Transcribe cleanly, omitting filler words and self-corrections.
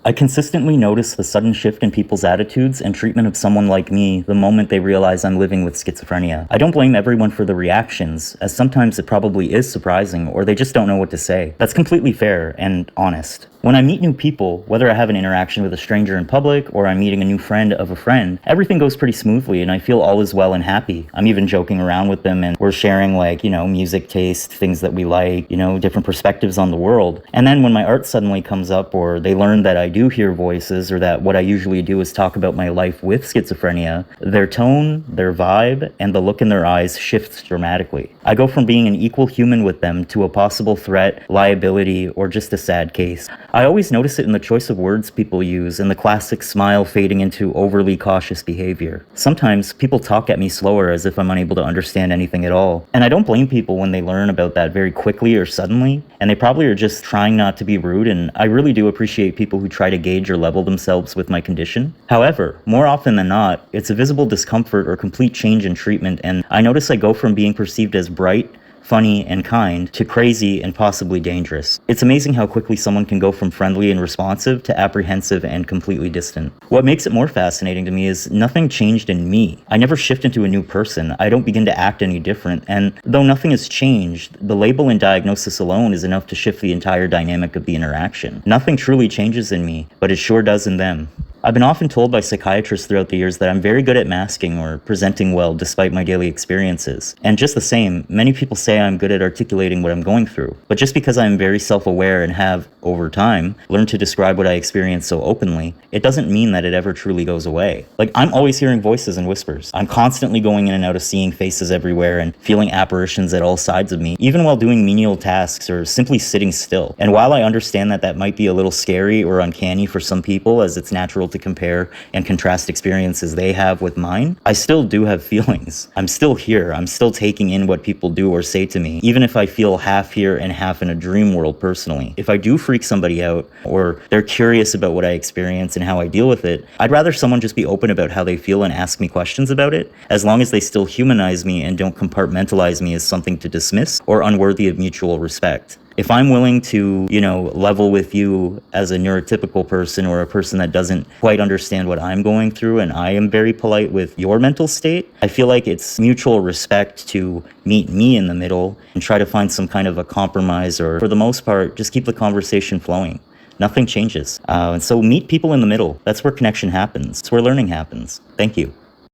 I consistently notice the sudden shift in people's attitudes and treatment of someone like me the moment they realize I'm living with schizophrenia. I don't blame everyone for the reactions, as sometimes it probably is surprising or they just don't know what to say. That's completely fair and honest. When I meet new people, whether I have an interaction with a stranger in public or I'm meeting a new friend of a friend, everything goes pretty smoothly and I feel all is well and happy. I'm even joking around with them and we're sharing music taste, things that we like, different perspectives on the world. And then when my art suddenly comes up or they learn that I do hear voices or that what I usually do is talk about my life with schizophrenia, their tone, their vibe, and the look in their eyes shifts dramatically. I go from being an equal human with them to a possible threat, liability, or just a sad case. I always notice it in the choice of words people use and the classic smile fading into overly cautious behavior. Sometimes people talk at me slower as if I'm unable to understand anything at all. And I don't blame people when they learn about that very quickly or suddenly, and they probably are just trying not to be rude, and I really do appreciate people who try to gauge or level themselves with my condition. However, more often than not, it's a visible discomfort or complete change in treatment, and I notice I go from being perceived as bright, funny, and kind to crazy and possibly dangerous. It's amazing how quickly someone can go from friendly and responsive to apprehensive and completely distant. What makes it more fascinating to me is nothing changed in me. I never shift into a new person. I don't begin to act any different. And though nothing has changed, the label and diagnosis alone is enough to shift the entire dynamic of the interaction. Nothing truly changes in me, but it sure does in them. I've been often told by psychiatrists throughout the years that I'm very good at masking or presenting well despite my daily experiences. And just the same, many people say I'm good at articulating what I'm going through. But just because I'm very self-aware and have, over time, learned to describe what I experience so openly, it doesn't mean that it ever truly goes away. I'm always hearing voices and whispers. I'm constantly going in and out of seeing faces everywhere and feeling apparitions at all sides of me, even while doing menial tasks or simply sitting still. And while I understand that that might be a little scary or uncanny for some people, as it's natural to compare and contrast experiences they have with mine, I still do have feelings. I'm still here. I'm still taking in what people do or say to me, even if I feel half here and half in a dream world personally. If I do freak somebody out or they're curious about what I experience and how I deal with it, I'd rather someone just be open about how they feel and ask me questions about it, as long as they still humanize me and don't compartmentalize me as something to dismiss or unworthy of mutual respect. If I'm willing to, level with you as a neurotypical person or a person that doesn't quite understand what I'm going through, and I am very polite with your mental state, I feel like it's mutual respect to meet me in the middle and try to find some kind of a compromise, or for the most part, just keep the conversation flowing. Nothing changes. And so meet people in the middle. That's where connection happens. It's where learning happens. Thank you.